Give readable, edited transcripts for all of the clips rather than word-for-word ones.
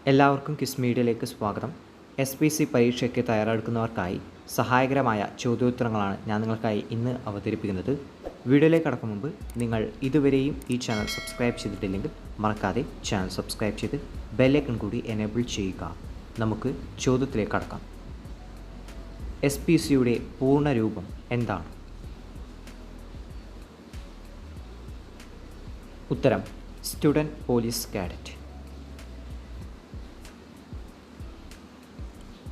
എല്ലാവർക്കും ക്വിസ് മീഡിയയിലേക്ക് സ്വാഗതം. SPC പരീക്ഷയ്ക്ക് തയ്യാറെടുക്കുന്നവർക്കായി സഹായകരമായ ചോദ്യോത്തരങ്ങളാണ് ഞാൻ നിങ്ങൾക്കായി ഇന്ന് അവതരിപ്പിക്കുന്നത്. വീഡിയോയിലേക്ക് കടക്കും മുമ്പ് നിങ്ങൾ ഇതുവരെയും ഈ ചാനൽ സബ്സ്ക്രൈബ് ചെയ്തിട്ടില്ലെങ്കിൽ മറക്കാതെ ചാനൽ സബ്സ്ക്രൈബ് ചെയ്ത് ബെല്ലൈക്കൺ കൂടി എനേബിൾ ചെയ്യുക. നമുക്ക് ചോദ്യത്തിലേക്ക് കടക്കാം. SPCയുടെ പൂർണ്ണരൂപം എന്താണ്? ഉത്തരം സ്റ്റുഡൻറ് പോലീസ് കാഡറ്റ്.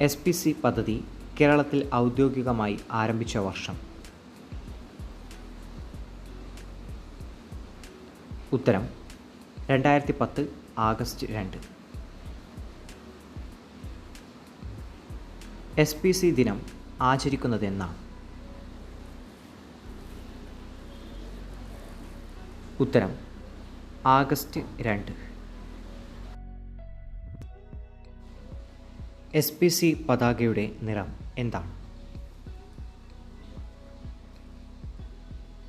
SPC പദ്ധതി കേരളത്തിൽ ഔദ്യോഗികമായി ആരംഭിച്ച വർഷം? ഉത്തരം 2010 ആഗസ്റ്റ് 2. SPC ദിനം ആചരിക്കുന്നത് എന്നാണ്? ഉത്തരം ആഗസ്റ്റ് 2. SPC പതാകയുടെ നിറം എന്താണ്?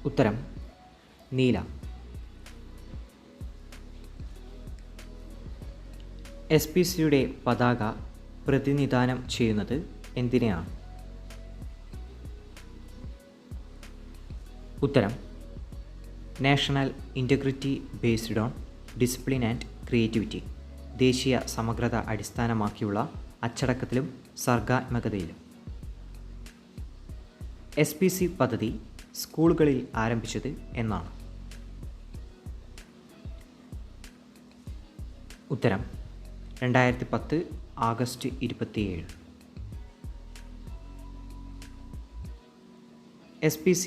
ഉത്തരം നീല. SPCയുടെ പതാക പ്രതിനിധാനം ചെയ്യുന്നത് എന്തിനെയാണ്? ഉത്തരം national integrity based on discipline and creativity, ദേശീയ സമഗ്രത അടിസ്ഥാനമാക്കിയുള്ള അച്ചടക്കത്തിലും സർഗാത്മകതയിലും. SPC പദ്ധതി സ്കൂളുകളിൽ ആരംഭിച്ചത് എന്നാണ്? ഉത്തരം 2010 ആഗസ്റ്റ് 27. SPC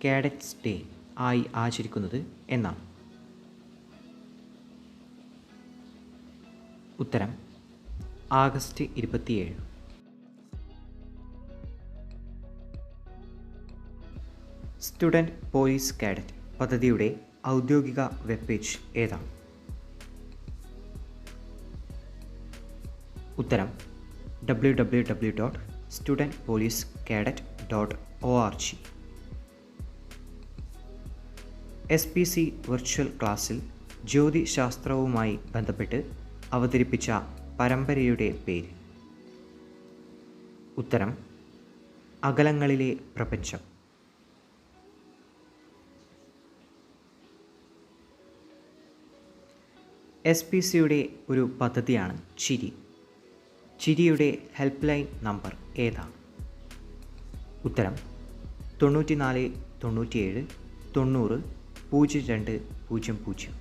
കാഡറ്റ്സ് ഡേ ആയി ആചരിക്കുന്നത് എന്നാണ്? ഉത്തരം ആഗസ്റ്റ് 27. സ്റ്റുഡൻറ് പോലീസ് കാഡറ്റ് പദ്ധതിയുടെ ഔദ്യോഗിക വെബ് പേജ് ഏതാണ്? ഉത്തരം www.studentpolicecadet.org. SPC വെർച്വൽ ക്ലാസ്സിൽ ജ്യോതിശാസ്ത്രവുമായി ബന്ധപ്പെട്ട് അവതരിപ്പിച്ച പരമ്പരയുടെ പേര്? ഉത്തരം അകലങ്ങളിലെ പ്രപഞ്ചം. SPCയുടെ ഒരു പദ്ധതിയാണ് ചിരി. ചിരിയുടെ ഹെൽപ്പ് ലൈൻ നമ്പർ ഏതാണ്? ഉത്തരം 94 97 90 0200.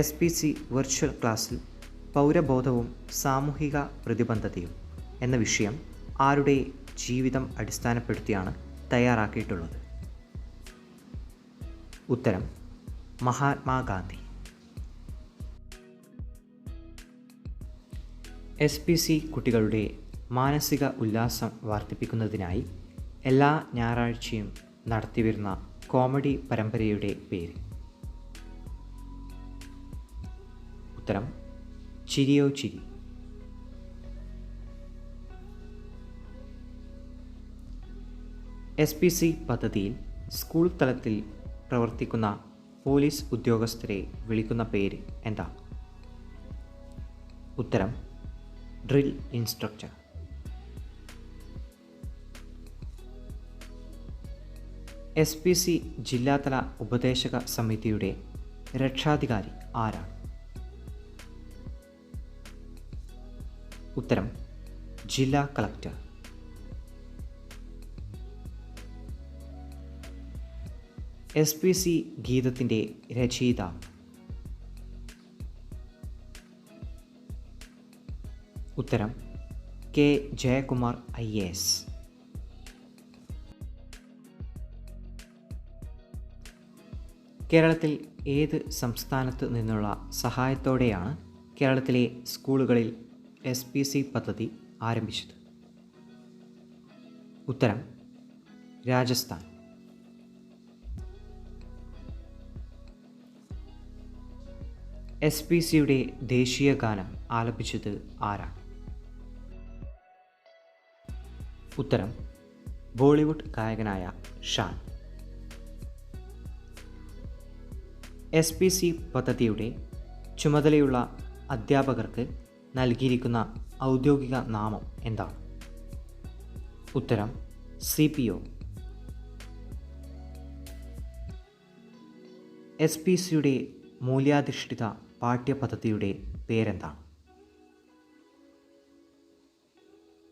SPC വെർച്വൽ ക്ലാസ്സിൽ പൗരബോധവും സാമൂഹിക പ്രതിബദ്ധതയും എന്ന വിഷയം ആരുടെ ജീവിതം അടിസ്ഥാനപ്പെടുത്തിയാണ് തയ്യാറാക്കിയിട്ടുള്ളത്? ഉത്തരം മഹാത്മാഗാന്ധി. SPC കുട്ടികളുടെ മാനസിക ഉല്ലാസം വർദ്ധിപ്പിക്കുന്നതിനായി എല്ലാ ഞായറാഴ്ചയും നടത്തിവരുന്ന കോമഡി പരമ്പരയുടെ പേര്? ഉത്തരം ചിരിയോ ചിരി. SPC പദ്ധതിയിൽ സ്കൂൾ തലത്തിൽ പ്രവർത്തിക്കുന്ന പോലീസ് ഉദ്യോഗസ്ഥരെ വിളിക്കുന്ന പേര് എന്താ? ഉത്തരം ഡ്രിൽ ഇൻസ്ട്രക്ടർ. SPC ജില്ലാതല ഉപദേശക സമിതിയുടെ രക്ഷാധികാരി ആരാണ്? ഉത്തരം ജില്ലാ കളക്ടർ. SPC ഗീതത്തിൻ്റെ രചയിതാവ്? ഉത്തരം K. ജയകുമാർ IAS. കേരളത്തിൽ ഏത് സംസ്ഥാനത്ത് നിന്നുള്ള സഹായത്തോടെയാണ് കേരളത്തിലെ സ്കൂളുകളിൽ SPC പദ്ധതി ആരംഭിച്ചത്? ഉത്തരം രാജസ്ഥാൻ. SPCയുടെ ദേശീയ ഗാനം ആലപിച്ചത് ആരാണ്? ഉത്തരം ബോളിവുഡ് ഗായകനായ ഷാൻ. SPC പദ്ധതിയുടെ ചുമതലയുള്ള അധ്യാപകർക്ക് നൽകിയിരിക്കുന്ന ഔദ്യോഗിക നാമം എന്താണ്? ഉത്തരം CPO. SPCയുടെ മൂല്യാധിഷ്ഠിത പാഠ്യപദ്ധതിയുടെ പേരെന്താണ്?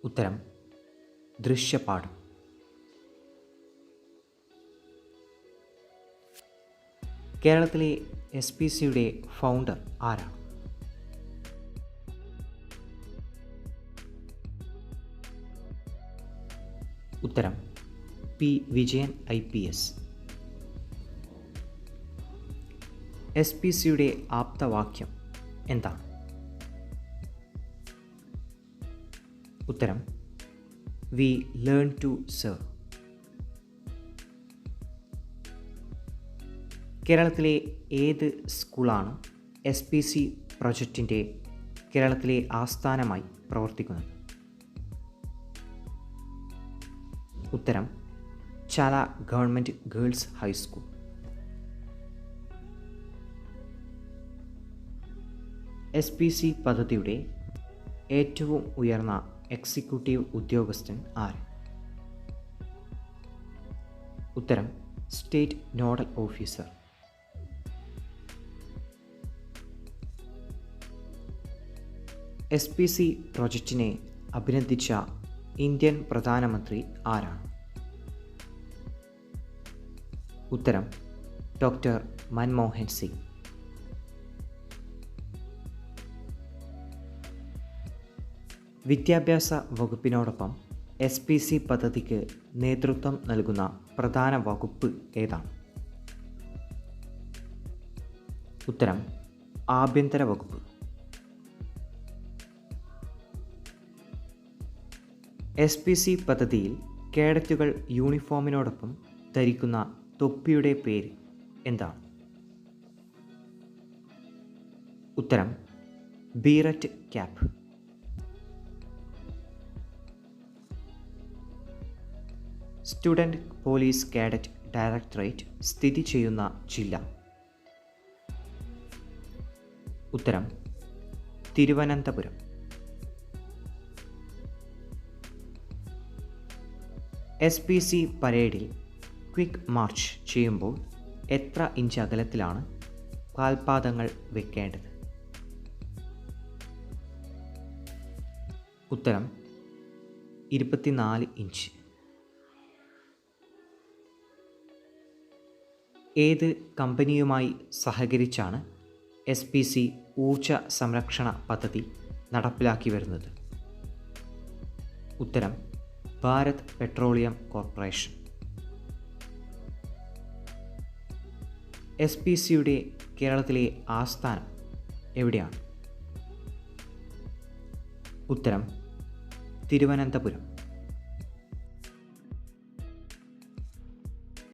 ഉത്തരം ദൃശ്യപാഠം. കേരളത്തിലെ SPCയുടെ ഫൗണ്ടർ ആരാണ്? ഉത്തരം P. വിജയൻ IPS. SPCയുടെ ആപ്തവാക്യം എന്താണ്? ഉത്തരം We learn to serve. കേരളത്തിലെ ഏത് സ്കൂളാണ് SPC പ്രൊജക്റ്റിൻ്റെ കേരളത്തിലെ ആസ്ഥാനമായി പ്രവർത്തിക്കുന്നത്? ഉത്തരം ചാല ഗവൺമെൻറ് ഗേൾസ് ഹൈസ്കൂൾ. SPC പദ്ധതിയുടെ ഏറ്റവും ഉയർന്ന എക്സിക്യൂട്ടീവ് ഉദ്യോഗസ്ഥൻ ആര്? ഉത്തരം സ്റ്റേറ്റ് നോഡൽ ഓഫീസർ. SPC പ്രൊജക്റ്റിനെ അഭിനന്ദിച്ച ഇന്ത്യൻ പ്രധാനമന്ത്രി ആരാണ്? ഉത്തരം ഡോക്ടർ മൻമോഹൻ സിംഗ്. വിദ്യാഭ്യാസ വകുപ്പിനോടൊപ്പം SPC പദ്ധതിക്ക് നേതൃത്വം നൽകുന്ന പ്രധാന വകുപ്പ് ഏതാണ്? ഉത്തരം ആഭ്യന്തര വകുപ്പ്. SPC പദ്ധതിയിൽ കേഡറ്റുകൾ യൂണിഫോമിനോടൊപ്പം ധരിക്കുന്ന തൊപ്പിയുടെ പേര് എന്താണ്? ഉത്തരം beret cap. Student police cadet directorate സ്ഥിതി ചെയ്യുന്ന ജില്ല? ഉത്തരം തിരുവനന്തപുരം. SPC പരേഡിൽ ക്വിക്ക് മാർച്ച് ചെയ്യുമ്പോൾ എത്ര ഇഞ്ച് അകലത്തിലാണ് കാൽപാദങ്ങൾ വെക്കേണ്ടത്? ഉത്തരം 24 ഇഞ്ച്. ഏത് കമ്പനിയുമായി സഹകരിച്ചാണ് SPC ഊർജ സംരക്ഷണ പദ്ധതി നടപ്പിലാക്കി വരുന്നത്? ഉത്തരം ഭാരത് പെട്രോളിയം കോർപ്പറേഷൻ. SPCയുടെ കേരളത്തിലെ ആസ്ഥാനം എവിടെയാണ്? ഉത്തരം തിരുവനന്തപുരം.